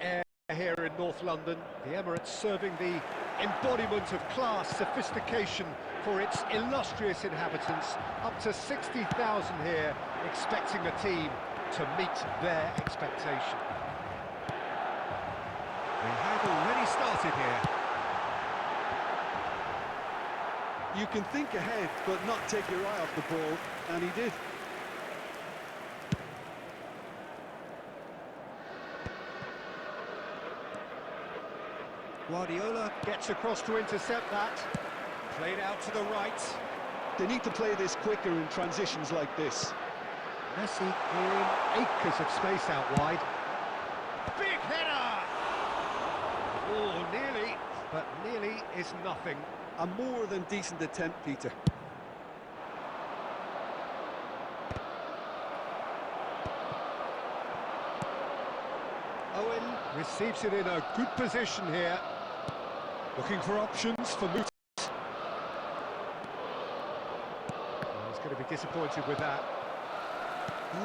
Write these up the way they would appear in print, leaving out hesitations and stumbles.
Air here in North London, the Emirates serving the embodiment of class, sophistication for its illustrious inhabitants. Up to 60,000 here, expecting a team to meet their expectation. We have already started here. You can think ahead, but not take your eye off the ball, and he did. Guardiola gets across to intercept that. Played out to the right. They need to play this quicker in transitions like this. Messi clearing acres of space out wide. Big header! Oh, nearly, but nearly is nothing. A more than decent attempt, Peter. Owen receives it in a good position here. Looking for options for Mutis. He's going to be disappointed with that.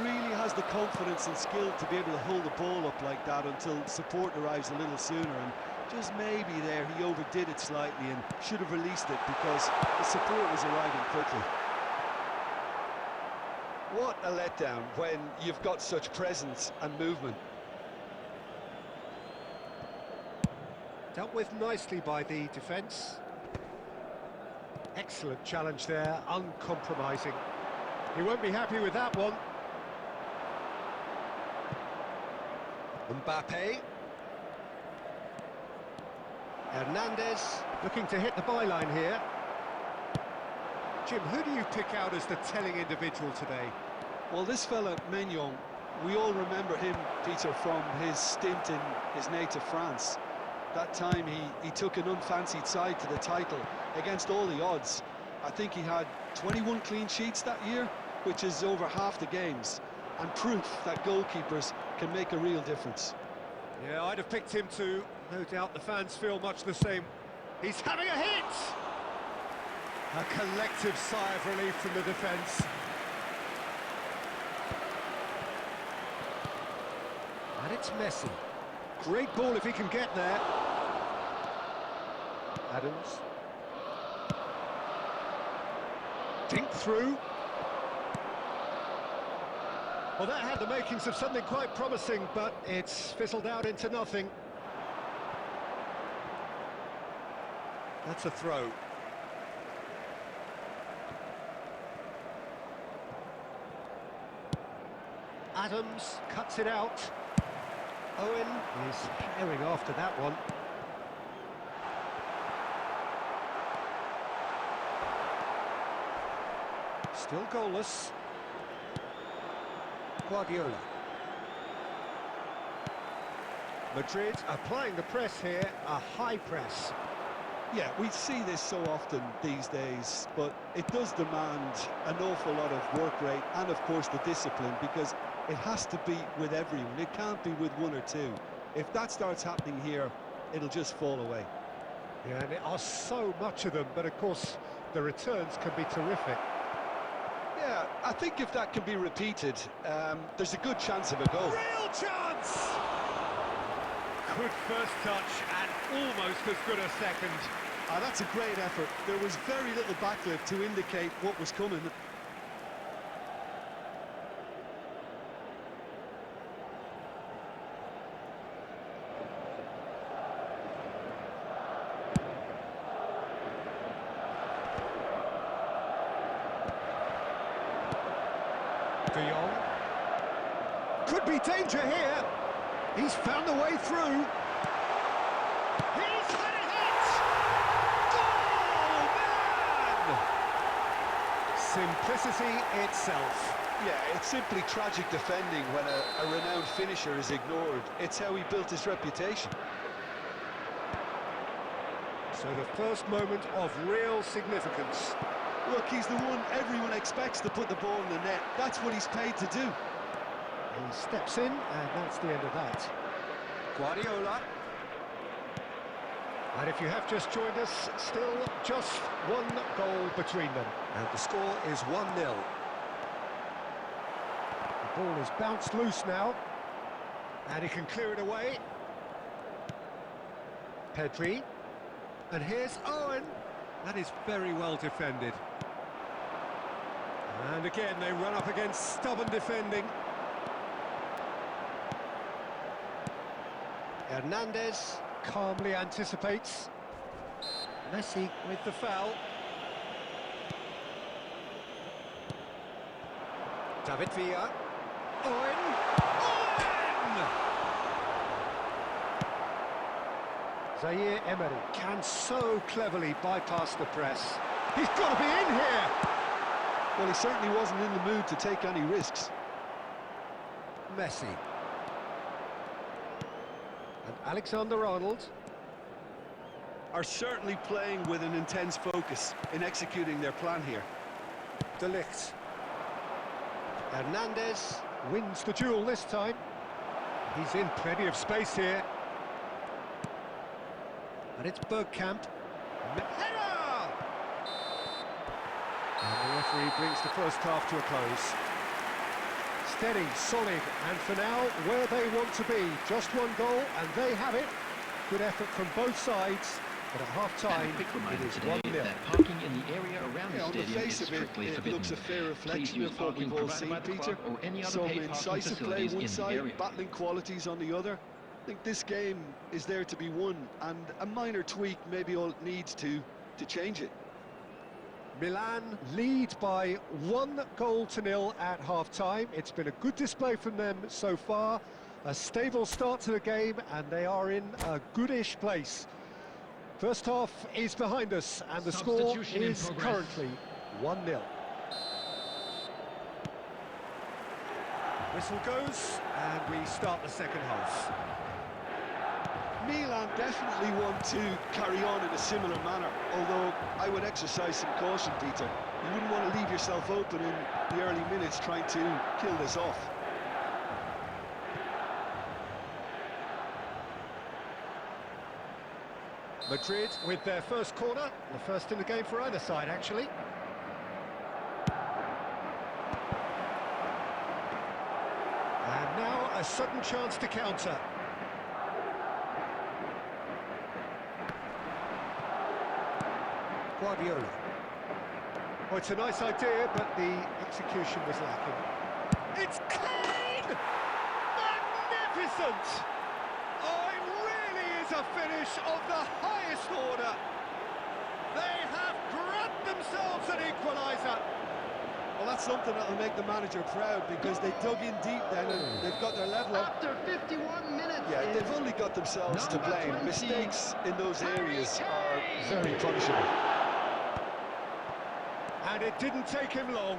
Really has the confidence and skill to be able to hold the ball up like that until support arrives a little sooner, and just maybe there he overdid it slightly and should have released it because the support was arriving quickly. What a letdown when you've got such presence and movement. Dealt with nicely by the defence. Excellent challenge there, uncompromising. He won't be happy with that one. Mbappe. Hernandez looking to hit the byline here. Jim, who do you pick out as the telling individual today? Well, this fella, Maignan, we all remember him, Peter, from his stint in his native France. That time he took an unfancied side to the title against all the odds. I think he had 21 clean sheets that year, which is over half the games, and proof that goalkeepers can make a real difference. Yeah, I'd have picked him too. No doubt the fans feel much the same. He's having a hit! A collective sigh of relief from the defence. And it's Messi. Great ball if he can get there. Adams. Dink through. Well, that had the makings of something quite promising, but it's fizzled out into nothing. That's a throw. Adams cuts it out. Owen is carrying after that one. Still goalless. Guardiola. Madrid applying the press here, a high press. Yeah, we see this so often these days, but it does demand an awful lot of work rate and, of course, the discipline, because it has to be with everyone. It can't be with one or two. If that starts happening here, it'll just fall away. Yeah, and there are so much of them, but of course the returns can be terrific. Yeah, I think if that can be repeated, there's a good chance of a goal. Real chance! Good first touch and almost as good a second. That's a great effort. There was very little backlift to indicate what was coming. De Jong. Could be danger here. He's found a way through. He's had a hit! Goal, man! Simplicity itself. Yeah, it's simply tragic defending when a renowned finisher is ignored. It's how he built his reputation. So the first moment of real significance. Look, he's the one everyone expects to put the ball in the net. That's what he's paid to do. He steps in, and that's the end of that. Guardiola. And if you have just joined us, still just one goal between them. And the score is 1-0. The ball is bounced loose now. And he can clear it away. Pedri. And here's Owen. That is very well defended. And again, they run up against stubborn defending. Hernandez calmly anticipates. Messi with the foul. David Villa. Owen! Owen! Zaire Emery can so cleverly bypass the press. He's got to be in here! Well, he certainly wasn't in the mood to take any risks. Messi. And Alexander-Arnold. Are certainly playing with an intense focus in executing their plan here. De Ligt. Hernandez wins the duel this time. He's in plenty of space here. And it's Bergkamp. Header! And the referee brings the first half to a close. Steady, solid, and for now, where they want to be. Just one goal, and they have it. Good effort from both sides, but at half-time, it is 1-0. That parking in the area around the On the stadium face is of it, strictly it forbidden. looks a fair Please reflection use of what parking we've all provided seen, by the Peter. club or any other Some paid parking incisive play facilities one in the side, area. battling qualities on the other. I think this game is there to be won, and a minor tweak maybe all it needs to change it. Milan lead by 1-0 at half-time. It's been a good display from them so far. A stable start to the game, and they are in a goodish place. First half is behind us, and the score Substitution in is progress. currently 1-0. Whistle goes, and we start the second half. Milan definitely want to carry on in a similar manner, although I would exercise some caution, Peter. You wouldn't want to leave yourself open in the early minutes trying to kill this off. Madrid with their first corner, the first in the game for either side, actually. And now a sudden chance to counter. Guardiola. Well, it's a nice idea, but the execution was lacking. It's clean! Magnificent! Oh, it really is a finish of the highest order. They have grabbed themselves an equaliser. Well, that's something that'll make the manager proud, because they dug in deep then and they've got their level up. After 51 minutes, Yeah, they've only got themselves to number blame. 20, Mistakes in those areas are Harry very punishable. And it didn't take him long.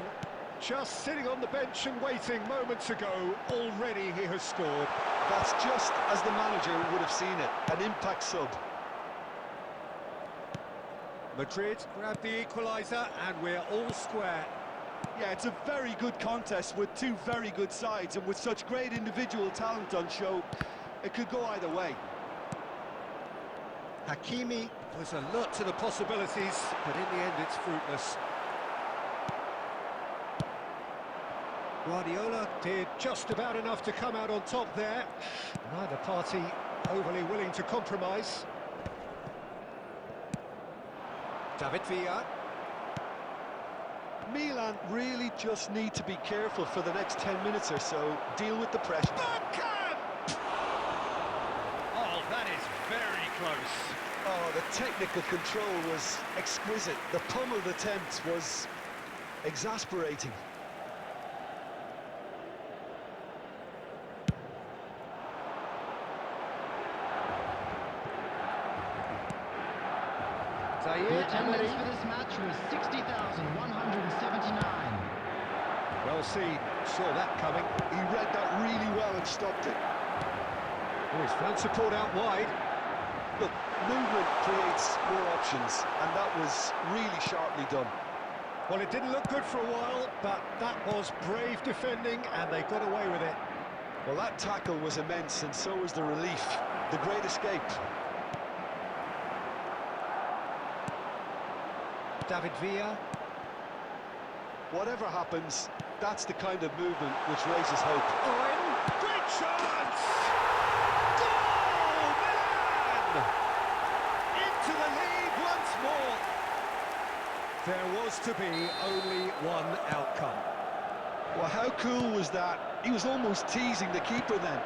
Just sitting on the bench and waiting moments ago, already he has scored. That's just as the manager would have seen it, an impact sub. Madrid grabbed the equaliser, and we're all square. Yeah, it's a very good contest with two very good sides, and with such great individual talent on show, it could go either way. Hakimi was alert to the possibilities, but in the end it's fruitless. Guardiola did just about enough to come out on top there. Neither party overly willing to compromise. David Villa. Milan really just need to be careful for the next 10 minutes or so, deal with the pressure. Bergkamp! Oh, that is very close. Oh, the technical control was exquisite. The pummeled attempt was exasperating. The attendance for this match was 60,179. Well seen, saw that coming. He read that really well and stopped it. Oh, he's found support out wide. Look, movement creates more options, and that was really sharply done. Well, it didn't look good for a while, but that was brave defending, and they got away with it. Well, that tackle was immense, and so was the relief. The great escape. David Villa. Whatever happens, that's the kind of movement which raises hope. Owen, great chance! Goal, Milan! was to be only one outcome. Well, how cool was that? He was almost teasing the keeper then.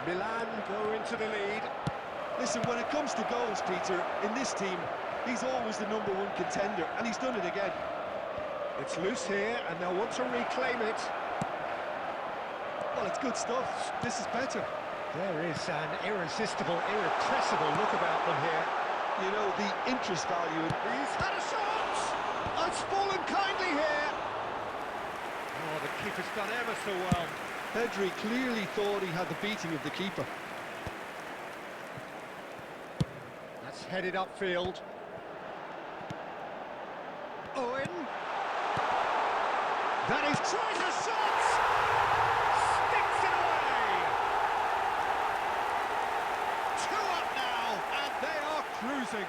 Milan go into the lead. Listen, when it comes to goals, Peter, in this team, he's always the #1 contender, and he's done it again. It's loose here, and they'll want to reclaim it. Well, it's good stuff. This is better. There is an irresistible, irrepressible look about them here. You know, the interest value. He's had a shot! Oh, it's fallen kindly here. Oh, the keeper's done ever so well. Pedri clearly thought he had the beating of the keeper. That's headed upfield. Owen. That is tries a shot! Sticks it away! 2 up now, and they are cruising.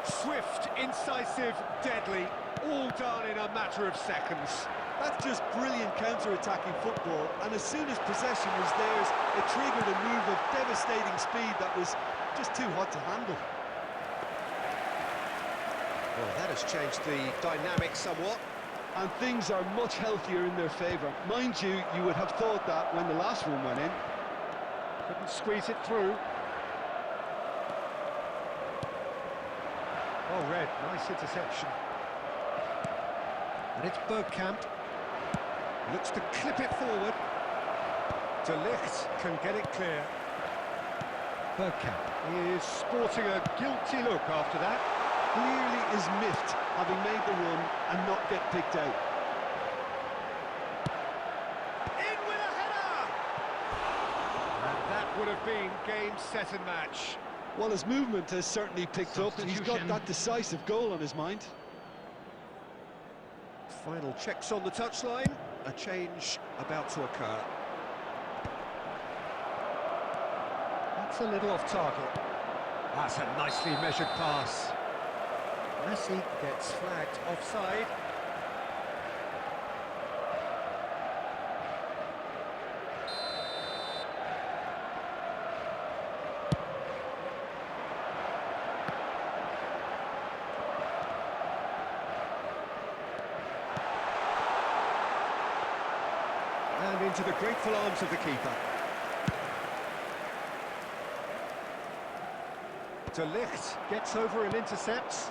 Swift, incisive, deadly, all done in a matter of seconds. That's just brilliant counter-attacking football, and as soon as possession was theirs, it triggered a move of devastating speed that was just too hot to handle. Well, that has changed the dynamic somewhat. And things are much healthier in their favour. Mind you, you would have thought that when the last one went in. Couldn't squeeze it through. Oh, Red, nice interception. And it's Bergkamp. Looks to clip it forward. De Ligt can get it clear. Bergkamp is sporting a guilty look after that. Clearly is miffed, having made the run and not get picked out. In with a header! And that would have been game, set and match. Well, his movement has certainly picked up, and he's got Substitution. that decisive goal on his mind. Final checks on the touchline. A change about to occur. That's a little off target. That's a nicely measured pass. Messi gets flagged offside. And into the grateful arms of the keeper. De Ligt gets over and intercepts.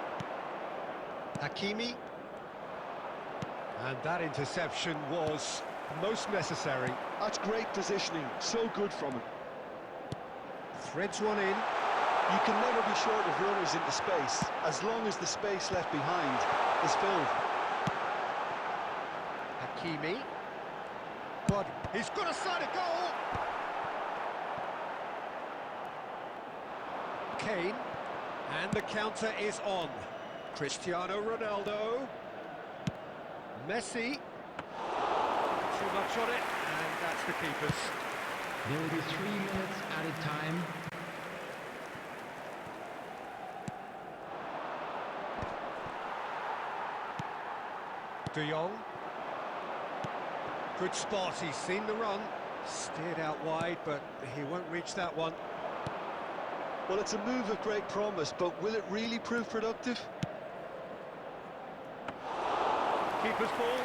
Hakimi. And that interception was most necessary. That's great positioning, so good from him. Threads one in. You can never be short of runners into space, as long as the space left behind is filled. Hakimi. But he's got a side of goal. Kane. And the counter is on. Cristiano Ronaldo. Messi. Too much on it, and that's the keeper's. There will be 3 minutes added time. De Jong. Good spot, he's seen the run. Steered out wide, but he won't reach that one. Well, it's a move of great promise, but will it really prove productive? Keeper's ball.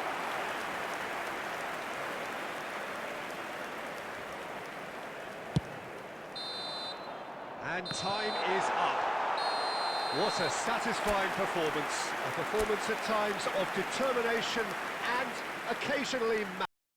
And time is up. What a satisfying performance. A performance at times of determination and occasionally